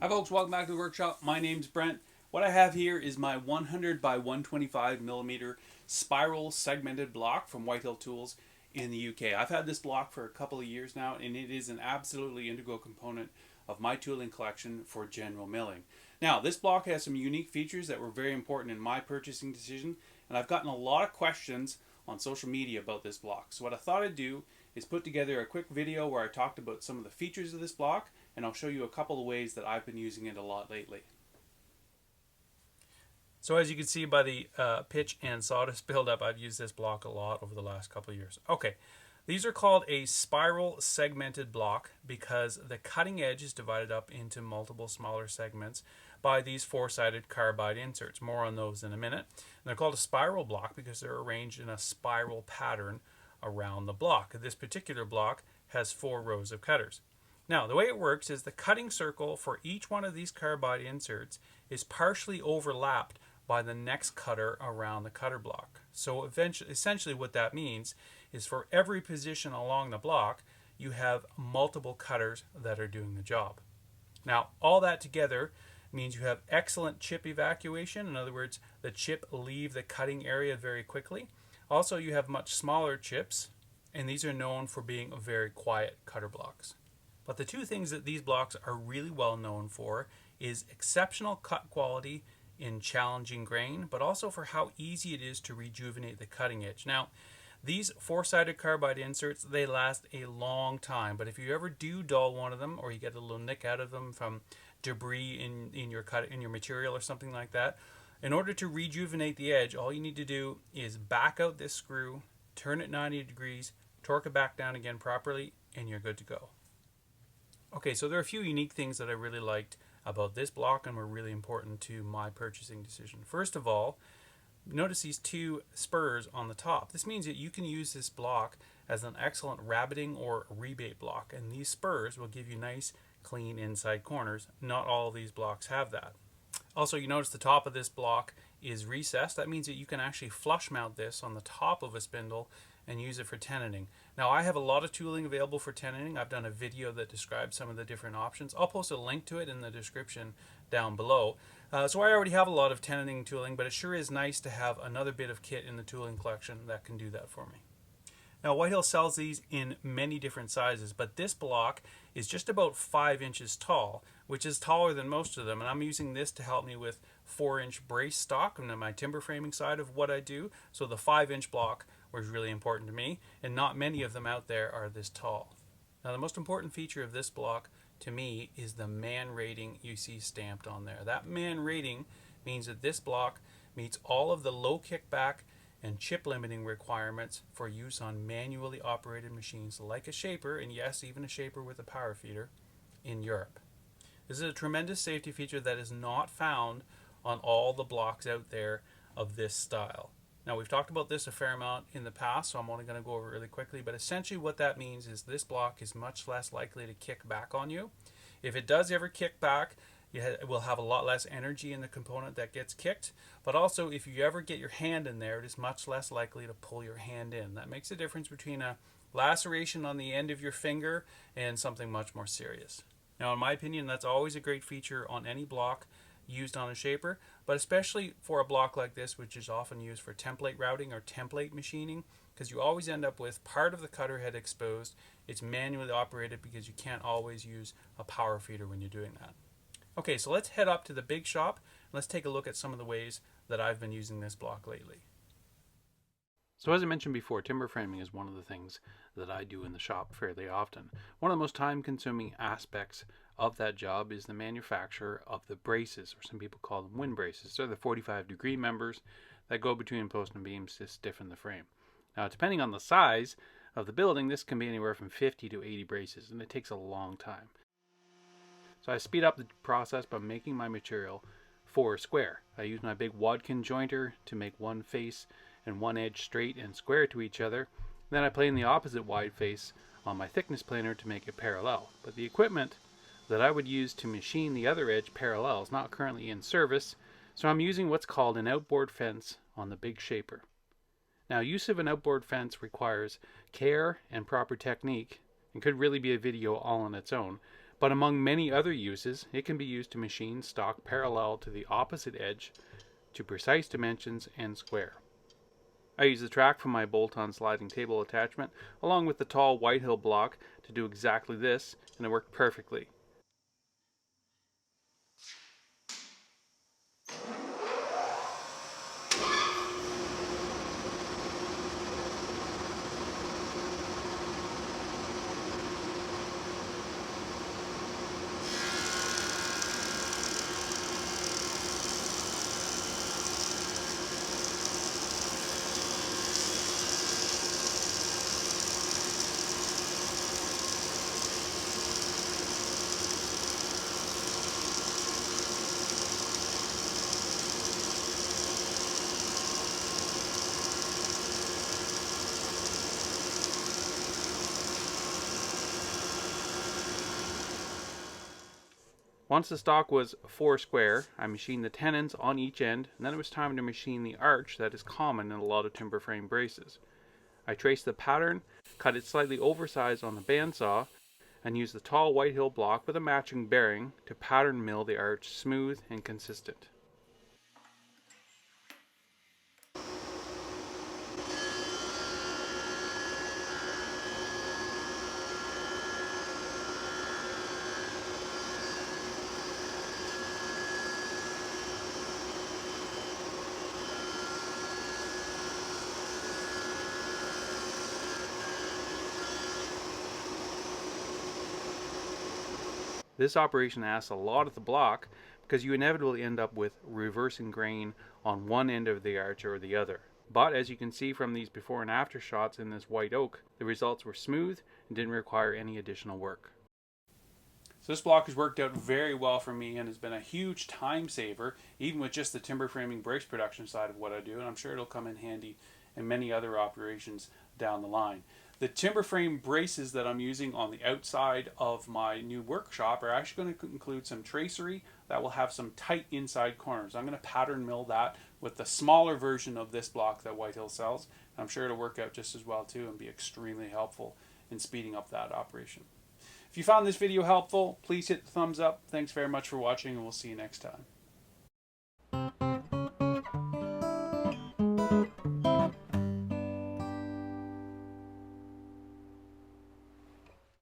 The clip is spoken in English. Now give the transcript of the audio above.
Hi folks, welcome back to the workshop. My name's Brent. What I have here is my 100 by 125 millimeter spiral segmented block from Whitehill Tools in the UK. I've had this block for a couple of years now, and it is an absolutely integral component of my tooling collection for general milling. Now, this block has some unique features that were very important in my purchasing decision, and I've gotten a lot of questions on social media about this block. So what I thought I'd do is put together a quick video where I talked about some of the features of this block, and I'll show you a couple of ways that I've been using it a lot lately. So as you can see by the pitch and sawdust buildup, I've used this block a lot over the last couple of years. Okay, these are called a spiral segmented block because the cutting edge is divided up into multiple smaller segments by these four-sided carbide inserts. More on those in a minute. And they're called a spiral block because they're arranged in a spiral pattern around the block. This particular block has 4 rows of cutters. Now, the way it works is the cutting circle for each one of these carbide inserts is partially overlapped by the next cutter around the cutter block. So essentially what that means is for every position along the block, you have multiple cutters that are doing the job. Now, all that together means you have excellent chip evacuation. In other words, the chip leave the cutting area very quickly. Also, you have much smaller chips, and these are known for being very quiet cutter blocks. But the two things that these blocks are really well known for is exceptional cut quality in challenging grain, but also for how easy it is to rejuvenate the cutting edge. Now, these four-sided carbide inserts, they last a long time, but if you ever do dull one of them or you get a little nick out of them from debris in your material or something like that, in order to rejuvenate the edge, all you need to do is back out this screw, turn it 90 degrees, torque it back down again properly, and you're good to go. Okay, so there are a few unique things that I really liked about this block and were really important to my purchasing decision. First of all, notice these 2 spurs on the top. This means that you can use this block as an excellent rabbeting or rebate block, and these spurs will give you nice, clean inside corners. Not all of these blocks have that. Also, you notice the top of this block is recessed. That means that you can actually flush mount this on the top of a spindle and use it for tenoning. Now, I have a lot of tooling available for tenoning. I've done a video that describes some of the different options. I'll post a link to it in the description down below. So I already have a lot of tenoning tooling, but it sure is nice to have another bit of kit in the tooling collection that can do that for me. Now, Whitehill sells these in many different sizes, but this block is just about 5 inches tall, which is taller than most of them, and I'm using this to help me with 4-inch brace stock on my timber framing side of what I do. So the 5-inch block was really important to me, and not many of them out there are this tall. Now, the most important feature of this block to me is the man rating you see stamped on there. That man rating means that this block meets all of the low kickback and chip limiting requirements for use on manually operated machines like a shaper, and yes, even a shaper with a power feeder, in Europe. This is a tremendous safety feature that is not found on all the blocks out there of this style. Now, we've talked about this a fair amount in the past, so I'm only going to go over it really quickly, but essentially what that means is this block is much less likely to kick back on you. If it does ever kick back, it will have a lot less energy in the component that gets kicked, but also if you ever get your hand in there, it is much less likely to pull your hand in. That makes a difference between a laceration on the end of your finger and something much more serious. Now, in my opinion, that's always a great feature on any block used on a shaper, but especially for a block like this, which is often used for template routing or template machining, because you always end up with part of the cutter head exposed. It's manually operated because you can't always use a power feeder when you're doing that. Okay, so let's head up to the big shop and let's take a look at some of the ways that I've been using this block lately. So as I mentioned before, timber framing is one of the things that I do in the shop fairly often. One of the most time-consuming aspects of that job is the manufacture of the braces, or some people call them wind braces. They're the 45-degree members that go between post and beams to stiffen the frame. Now, depending on the size of the building, this can be anywhere from 50 to 80 braces, and it takes a long time. So I speed up the process by making my material 4 square. I use my big Wadkin jointer to make one face and one edge straight and square to each other. Then I plane the opposite wide face on my thickness planer to make it parallel. But the equipment that I would use to machine the other edge parallel is not currently in service, so I'm using what's called an outboard fence on the big shaper. Now, use of an outboard fence requires care and proper technique, and could really be a video all on its own, But among many other uses, it can be used to machine stock parallel to the opposite edge to precise dimensions and square. I use the track from my bolt-on sliding table attachment along with the tall Whitehill block to do exactly this, and it worked perfectly. Once the stock was 4 square, I machined the tenons on each end, and then it was time to machine the arch that is common in a lot of timber frame braces. I traced the pattern, cut it slightly oversized on the bandsaw, and used the tall Whitehill block with a matching bearing to pattern mill the arch smooth and consistent. This operation asks a lot of the block because you inevitably end up with reversing grain on one end of the arch or the other. But as you can see from these before and after shots in this white oak, the results were smooth and didn't require any additional work. So this block has worked out very well for me and has been a huge time saver, even with just the timber framing brace production side of what I do, and I'm sure it'll come in handy in many other operations down the line. The timber frame braces that I'm using on the outside of my new workshop are actually going to include some tracery that will have some tight inside corners. I'm going to pattern mill that with the smaller version of this block that Whitehill sells. I'm sure it'll work out just as well too and be extremely helpful in speeding up that operation. If you found this video helpful, please hit the thumbs up. Thanks very much for watching, and we'll see you next time.